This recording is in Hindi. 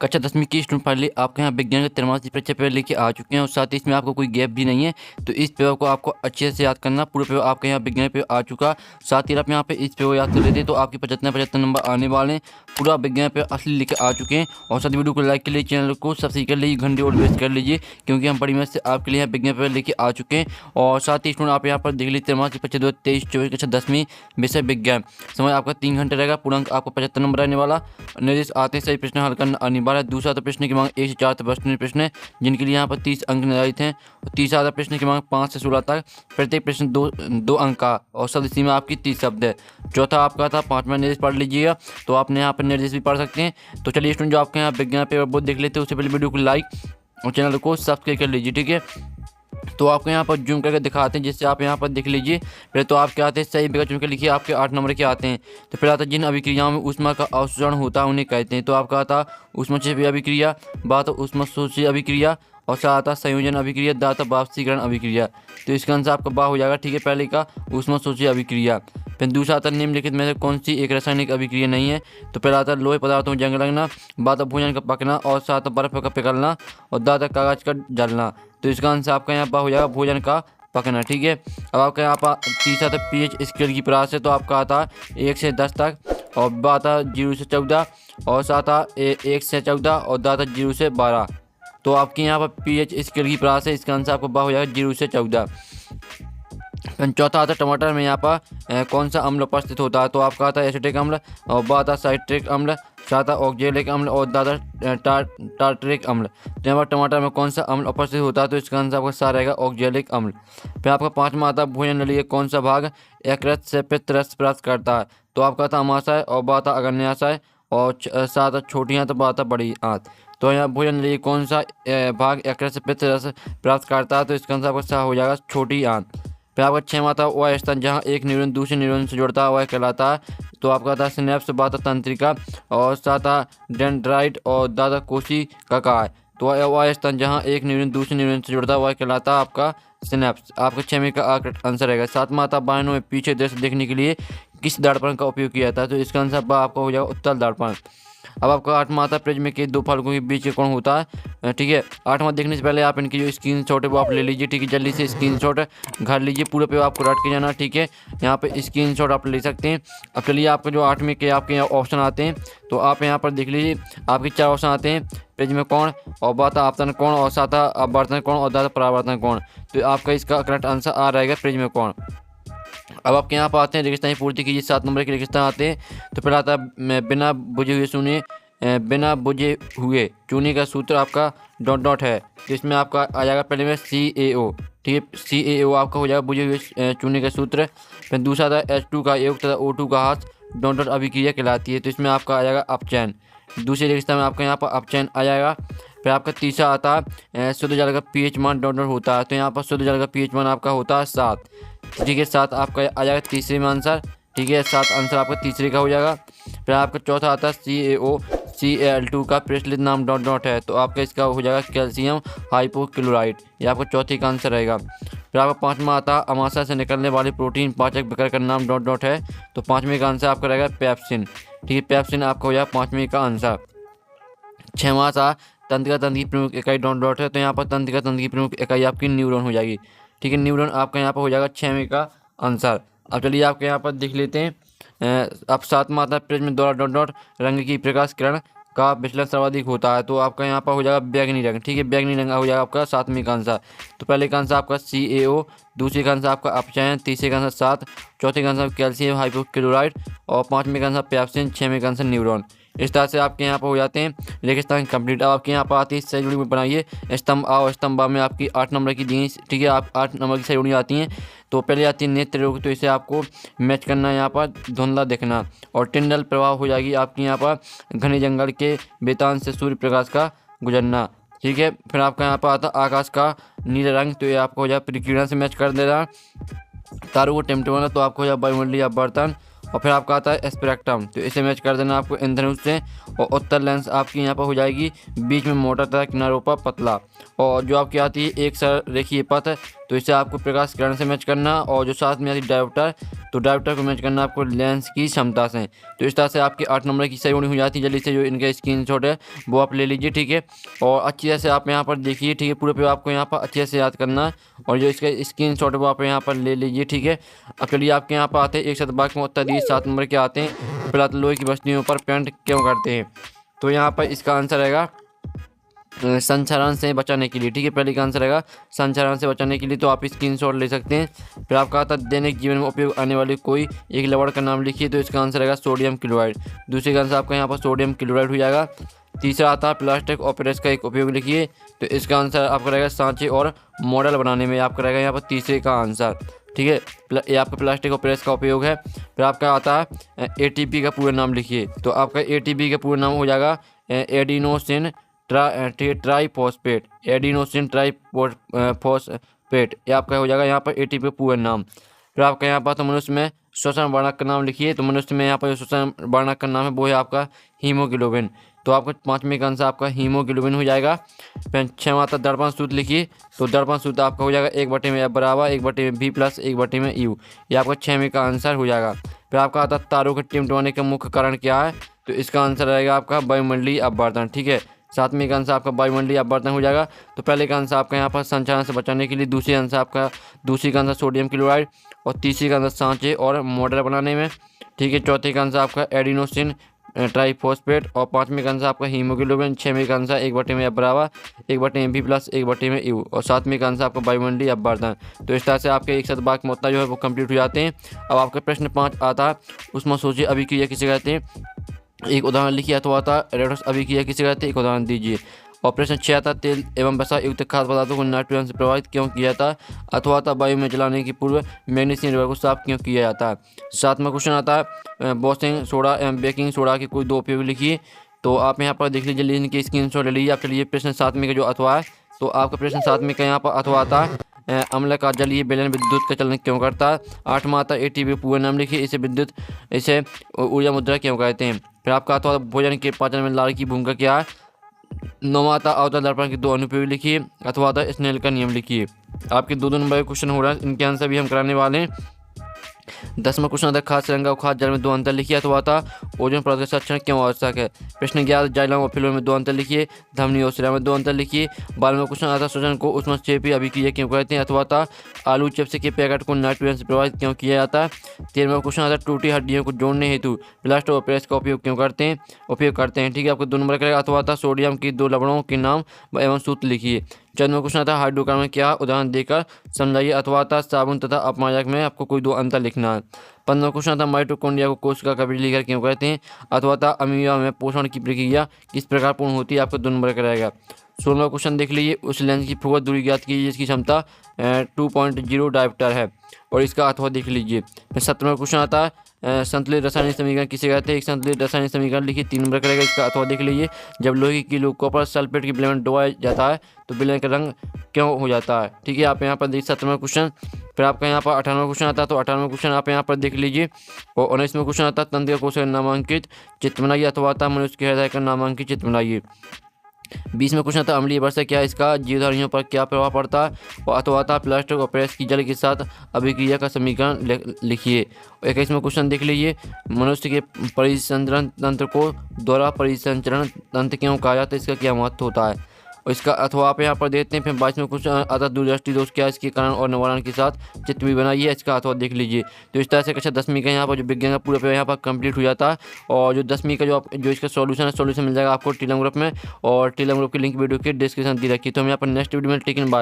कक्षा 10वीं की स्टूडेंट फाइनली आपके यहाँ विज्ञान का त्रैमासिक परीक्षा पेपर लेके आ चुके हैं और साथ ही इसमें आपको कोई गैप भी नहीं है। तो इस पेपर को आपको अच्छे से याद करना। पूरा पेपर आपके यहाँ विज्ञान पेपर आ चुका। साथ ही आप यहाँ पे इस पेपर याद कर लेते हैं तो आपके 75 नंबर आने वाले हैं। पूरा विज्ञान पेपर असली लेके आ चुके हैं। और साथ ही वीडियो को लाइक कर लीजिए, चैनल को सब्सक्राइब कर लीजिए, घंटे और प्रेस कर लीजिए, क्योंकि हम बड़ी मेहनत से आपके लिए विज्ञान पेपर लेके आ चुके हैं। और साथ ही स्टूडेंट आप यहाँ पर देख लीजिए त्रैमासिक परीक्षा 2023-24 कक्षा 10वीं विषय विज्ञान। समय आपका 3 घंटे रहेगा। पूर्णांक आपको 75 नंबर आने वाला। निर्देश आते हैं सही प्रश्न हल करना अनिवार्य है। दूसरा तो प्रश्न की मांग 1 से 4 तक प्रश्न है, जिनके लिए यहाँ पर 30 अंक निर्धारित हैं। और तीसरा प्रश्न की मांग 5 से 16 तक, प्रत्येक प्रश्न दो अंक का, और शब्द सीमा आपकी 30 शब्द है। चौथा आपका था 5वां निर्देश पढ़ लीजिएगा, तो आपने यहाँ पर निर्देश भी पढ़ सकते हैं। तो चलिए स्टूडेंट जो आपके यहाँ विज्ञान पेपर बोर्ड देख लेते हैं, उससे पहले वीडियो को लाइक और चैनल को सब्सक्राइब कर लीजिए, ठीक है। तो आपको यहाँ पर जूम करके दिखाते हैं, जिससे आप यहाँ पर देख लीजिए। पहले तो आपके आते हैं सही विकल्प चुन के लिखिए, आपके 8 नंबर के आते हैं। तो पहले आता है जिन अभिक्रियाओं में ऊष्मा का अवशोषण होता है उन्हें कहते हैं। तो आपका आता ऊष्मक्षेपी अभिक्रिया, बात ऊष्मशोषी अभिक्रिया, और साथ आता संयोजन अभिक्रिया, दाता वाष्पीकरण अभिक्रिया। तो इसका आंसर आपका बा हो जाएगा, ठीक है। पहले का ऊष्मशोषी अभिक्रिया। फिर दूसरा आता निम्नलिखित में से कौन सी एक रासायनिक अभिक्रिया नहीं है। तो पहला आता लोहे पदार्थों में जंग लगना, बात भोजन का पकना, और साथ बर्फ का पिघलना, और दाता कागज का जलना। तो इसका आंसर आपका यहाँ पर हो जाएगा भोजन का पकना, ठीक है। अब आपका यहाँ पर तीसरा था पीएच स्केल की परास है। तो आपका आता 1 से 10 तक, और बात 0 से 14, और साथ 1 से 14, और दाता 0 से 12। तो आपके यहाँ पर पीएच स्केल की परास है। इसका आंसर आपको बा हो जाएगा 0 से 14। चौथा आता टमाटर में यहाँ पर कौन सा अम्ल उपस्थित होता है। तो आपका आता है एसिटिक अम्ल, और बात आता साइट्रिक अम्ल, साथ ऑक्जेलिक अम्ल, और दादा टार्टरिक अम्ल। तो यहाँ पर टमाटर में कौन सा अम्ल उपस्थित होता है। तो इसका आंसर आपका सा रहेगा ऑक्जेलिक अम्ल। फिर आपका 5वां आता भोजन नली कौन सा भाग यकृत से पित्त रस प्राप्त करता है। तो आपका था अमाशय, और बात अग्न्याशय, और साथ छोटी आंत, बात बड़ी आंत। तो यहाँ भोजन नली कौन सा भाग यकृत से पित्त रस प्राप्त करता है। तो इसका आंसर आपका सा हो जाएगा छोटी आंत। फिर आपका 6वां था वह स्थान जहाँ एक न्यूरॉन दूसरे न्यूरॉन से जुड़ता है वह कहलाता है। तो आपका था सिनेप्स, बात तंत्रिका, और साथ डेंड्राइट, और दादा कोशिका का है। तो वह स्थान जहाँ एक न्यूरॉन दूसरे न्यूरॉन से जुड़ता है वह कहलाता है आपका सिनेप्स। आपका 6वें का आंसर रहेगा। 7वां था बायनों में पीछे दृश्य देखने के लिए किस दर्पण का उपयोग किया जाता है। तो इसका आंसर आपका हो जाएगा उत्तल दर्पण। अब आपका 8वां आता प्रिज्म के दो फलकों के बीच कोण होता है, ठीक है। 8वां देखने से पहले आप इनकी जो स्क्रीनशॉट है वो आप ले लीजिए, ठीक है। जल्दी से स्क्रीनशॉट घर लीजिए, पूरे पे आपको रट के जाना, ठीक है। यहाँ पे स्क्रीनशॉट आप ले सकते हैं। अब चलिए आपको जो 8वें के आपके यहाँ ऑप्शन आते हैं, तो आप यहाँ पर देख लीजिए। आपके 4 ऑप्शन आते हैं, प्रिज्म कोण, और बात आपतन कोण, और साथ अपवर्तन कोण, और दाता परावर्तन कोण। तो आपका इसका करेक्ट आंसर आ रहेगा प्रिज्म कोण। अब आपके यहाँ पर आते हैं रेगिस्तान की पूर्ति कीजिए। 7 नंबर के रेगिस्तान आते हैं। तो पहला आता है बिना बुझे हुए चूने, बिना बुझे हुए चूने का सूत्र आपका डॉट डॉट है। तो इसमें आपका आ जाएगा पहले में CaO, ठीक है। CaO आपका हो जाएगा बुझे हुए चूने का सूत्र। फिर दूसरा था H2 का योग तथा O2 का हाथ डॉट डॉट अभिक्रिया कहलाती है। तो इसमें आपका आ जाएगा अपचयन। दूसरे रेगिस्तान में आपका यहाँ पर अपचयन आ जाएगा। फिर आपका तीसरा आता है शुद्ध जल का pH मान डॉट डॉट होता है। तो यहाँ पर शुद्ध जल का pH मान आपका होता है 7, ठीक है। 7 आपका आ जाएगा तीसरे में आंसर, ठीक है। 7 आंसर आपका तीसरे का हो जाएगा। फिर आपका चौथा आता है CaO का प्रचलित नाम डॉट डॉट है। तो आपका इसका हो जाएगा कैल्शियम हाइपोक्लोराइड, ये आपका चौथे का आंसर रहेगा। फिर आपका 5वां आता है अमाशय से निकलने वाली प्रोटीन पाचक विकर का नाम डॉट डॉट है। तो 5वें का आंसर आपका रहेगा पेप्सिन, ठीक है। पेप्सिन आपका हो जाएगा 5वें का आंसर। 6वां था तंत्रिका तंत्र की प्रमुख इकाई डॉट डॉट है। तो यहाँ पर तंत्रिका तंत्र की प्रमुख इकाई आपकी न्यूरॉन हो जाएगी, ठीक है। न्यूरॉन आपका यहाँ पर हो जाएगा 6वें का आंसर। अब चलिए आपके यहाँ पर देख लेते हैं। अब 7वां आता है प्रिज्म द्वारा डॉट डॉट रंग की प्रकाश किरण का विचलन सर्वाधिक होता है। तो आपका यहाँ पर हो जाएगा बैगनी रंग, ठीक है। बैगनी रंग हो जाएगा आपका 7वें का आंसर। तो पहले का आंसर आपका CaO, दूसरे का आंसर आपका अपचयन, तीसरे का आंसर 7, चौथे का आंसर कैल्शियम हाइपोक्लोराइड, और 5वें का आंसर पेप्सिन, 6वें का आंसर न्यूरॉन। इस तरह से आपके यहाँ पर हो जाते हैं रेगिस्तान कंप्लीट। अब आपके यहाँ पर आती है सही जोड़ी में बनाइए स्तंभ आ और स्तंभ बा में आपकी 8 नंबर की दी, ठीक है। आप 8 नंबर की सही जोड़ी आती हैं। तो पहले आती है नेत्र रोग, तो इसे आपको मैच करना है यहाँ पर धुंधला दिखना, और टिंडल प्रभाव हो जाएगी आपकी यहाँ पर घने जंगल के बेतान से सूर्य प्रकाश का गुजरना, ठीक है। फिर आपका यहाँ पर आता आकाश का नीला रंग, तो ये आपको हो जाए प्रकीर्णन से मैच कर देना। तारों को टिमटिमाना, तो आपको हो जाए वायुमंडलीय अपवर्तन, और फिर आपका आता है स्पेक्ट्रम, तो इसे मैच कर देना आपको इंद्रधनुष से। और उत्तर लेंस आपकी यहाँ पर हो जाएगी बीच में मोटा तथा किनारों पर पतला। और जो आपकी आती है एक रेखीय पथ, तो इसे आपको प्रकाश किरण से मैच करना। और जो साथ में आती है डायोप्टर, तो डायोप्टर को मैच करना आपको लेंस की क्षमता से। तो इस तरह से आपकी 8 नंबर की सही होनी हो जाती है। जल्दी से जो इनका स्क्रीनशॉट है वो आप ले लीजिए, ठीक है। और अच्छी तरह से आप यहाँ पर देखिए, ठीक है। पूरे पे आपको यहाँ पर अच्छे से याद करना है। और जो इसका स्क्रीनशॉट है वो आप यहाँ पर ले लीजिए, ठीक है। अब चलिए आपके यहाँ पर आते हैं 1 में उत्तर दिए 7 नंबर के आते हैं, प्लात लोहे की वस्तुओं पर पेंट क्यों करते हैं। तो यहाँ पर इसका आंसर रहेगा संचरण से बचाने के लिए, ठीक है। पहले का आंसर रहेगा संचरण से बचाने के लिए। तो आप स्क्रीनशॉट ले सकते हैं। फिर आपका आता है दैनिक जीवन में उपयोग आने वाली कोई एक लवण का नाम लिखिए। तो इसका आंसर रहेगा सोडियम क्लोराइड। दूसरे का आंसर आपका यहाँ पर सोडियम क्लोराइड हो जाएगा। तीसरा आता है प्लास्टिक और प्रेस का एक उपयोग लिखिए। तो इसका आंसर आपका रहेगा सांचे और मॉडल बनाने में आपका रहेगा यहाँ पर तीसरे का आंसर, ठीक है। ये आपका प्लास्टिक और प्रेस का उपयोग है। फिर आपका आता है ATP का पूरा नाम लिखिए। तो आपका ATP का पूरा नाम हो जाएगा एडिनोसिन ट्राईफॉस्फेट, एडिनोसिन ट्राईफॉस्फेट, ये आपका हो जाएगा यहाँ पर ATP का पूरा नाम। फिर आपका यहाँ पर तो मनुष्य में श्वसन वर्णक का नाम लिखिए। तो मनुष्य में यहाँ पर जो श्वसन वर्णक का नाम है वो है आपका हीमोग्लोबिन। तो आपका 5वें का आंसर आपका हीमोग्लोबिन हो जाएगा। फिर 6वां आता दर्पण सूत्र लिखिए। तो दर्पण सूत्र आपका हो जाएगा 1/F बराबर 1/V प्लस 1/U, ये आपका 6वें का आंसर हो जाएगा। फिर आपका आता तारों के टिमटिमाने का मुख्य कारण क्या है। तो इसका आंसर रहेगा आपका वायुमंडलीय अपवर्तन, ठीक है। 7वें का आंसर आपका वायुमंडलीय अपवर्तन हो जाएगा। तो पहले का आंसर आपका यहाँ पर संचालन से बचाने के लिए, दूसरे आंसर आपका दूसरी का आंसर सोडियम क्लोराइड, और तीसरी का आंसर सांचे और मॉडल बनाने में, ठीक है। चौथे का आंसर आपका एडिनोसिन ट्राईफॉस्फेट, और 5वें का आंसर आपका हीमोग्लोबिन। 6वें का आंसर 1/F बराबर 1/V प्लस 1/U, और 7वें का आंसर आपका वायुमंडलीय अपवर्तन। तो इस तरह से आपके 1 में उत्तर जो है वो कंप्लीट हो जाते हैं। अब आपका प्रश्न 5 आता है, उसमें सोचिए अभिक्रिया किसे कहते हैं, एक उदाहरण लिखिए। अथवा आता रेडॉक्स अभिक्रिया किसे कहते हैं, एक उदाहरण दीजिए। और प्रश्न 6 आता तेल एवं वसा युक्त खाद्य पदार्थों को नाइट्रोजन से प्रभावित क्यों किया जाता है। अथवा आता वायु में जलाने के पूर्व मैग्नीशियम रिवर को साफ क्यों किया जाता है। 7वां क्वेश्चन आता है वॉशिंग सोडा एवं बेकिंग सोडा के कोई 2 उपयोग लिखिए। तो आप यहाँ पर देख लीजिए, इनके स्क्रीनशॉट ले लीजिए। आप चलिए प्रश्न 7 का जो अथवा है, तो आपका प्रश्न 7 का यहाँ पर अथवा आता है अम्ल का जलीय बेलन विद्युत का चलन क्यों करता है। 8वां आता ATP पूरा नाम लिखिए। इसे ऊर्जा मुद्रा क्यों कहते हैं। फिर आपका अथवा भोजन के पाचन में लाल की भूमिका क्या है। 9वां आता अवतल दर्पण के 2 अनुप्रयोग लिखिए। अथवा आता स्नेल का नियम लिखिए। आपके 2 नंबर के क्वेश्चन हो रहा है, इनके आंसर भी हम कराने वाले हैं। 10वां क्वेश्चन आता है खाद श्रृंखला और खाद जल में 2 अंतर लिखिए। अथवा आता ओजोन परत का संरक्षण क्यों आवश्यक है। प्रश्न 11 जाइलम और फिलों में 2 अंतर लिखिए। धमनी और शिरा में 2 अंतर लिखिए। 12वां क्वेश्चन आता सूजन को उष्मक्षेपी अभिक्रिया क्यों कहते हैं। अथवा आता आलू चिप्स के पैकेट को नाइट्रोजन से प्रभावित क्यों किया जाता है। 13वां क्वेश्चन आता टूटी हड्डियों को जोड़ने हेतु प्लास्टर और प्रेस का उपयोग क्यों करते हैं, ठीक है। आपको 2 नंबर करेगा। अथवा आता सोडियम की 2 लवणों के नाम एवं सूत्र लिखिए। 14वां क्वेश्चन आता है हाइड्रोकार्बन क्या उदाहरण देकर समझाइए। अथवा आता साबुन तथा अपमारक में आपको कोई 2 अंतर लिखना है। 15वां क्वेश्चन आता माइटोकॉन्ड्रिया को कोशिका का बिजलीघर क्यों कहते हैं। अथवा आता अमीबा में पोषण की प्रक्रिया किस प्रकार पूर्ण होती है। आपको 2 नंबर का रहेगा। 16वां क्वेश्चन देख लीजिए, उस लेंस की फोकस दूरी ज्ञात कीजिए जिसकी क्षमता 2.0 डायोप्टर है, और इसका अथवा देख लीजिए। 17वां क्वेश्चन आता है संतुलित रासायनिक समीकरण किसे कहते हैं। एक संतुलित रासायनिक समीकरण लिखिए। 3 नंबर करेगा, इसका अथवा देख लीजिए। जब लोहे की कॉपर सल्फेट की विलयन डुबाया जाता है तो विलयन का रंग क्यों हो जाता है, ठीक है। आप यहाँ पर देखिए 17वां क्वेश्चन। फिर आपका यहाँ पर 18वां क्वेश्चन आता है, तो 18वां क्वेश्चन आप यहाँ पर देख लीजिए। और 19वां क्वेश्चन आता है तंत्र कोश का नामांकित चित्र बनाइए। अथवा आता मनुष्य के हृदय का नामांकित चित्र बनाइए। 20वां क्वेश्चन था अम्लीय वर्षा क्या इसका जीवधारियों पर क्या प्रभाव पड़ता है। और अथवा आता प्लास्टिक और प्रेस की जल के साथ अभिक्रिया का समीकरण लिखिए। 21वां क्वेश्चन देख लीजिए, मनुष्य के परिसंचरण तंत्र को द्वारा परिसंचरण तंत्र क्यों कहा जाता है, इसका क्या महत्व होता है। और इसका अथवा आप यहाँ पर देते हैं। फिर 22वां क्वेश्चन आता दूरदृष्टि दोष क्या इसके कारण और निवारण के साथ चित्र भी बनाइए, इसका अथवा देख लीजिए। तो इस तरह से कक्षा 10वीं का यहाँ पर जो विज्ञान का पूरा पेपर यहाँ पर कंप्लीट हो जाता है। और जो 10वीं का जो इसका सॉल्यूशन मिल जाएगा आपको टेलीग्राम ग्रुप में, और टेलीग्राम ग्रुप की लिंक वीडियो के डिस्क्रिप्शन दी रखी है। तो हम यहाँ पर नेक्स्ट वीडियो में टेकिंग बाय।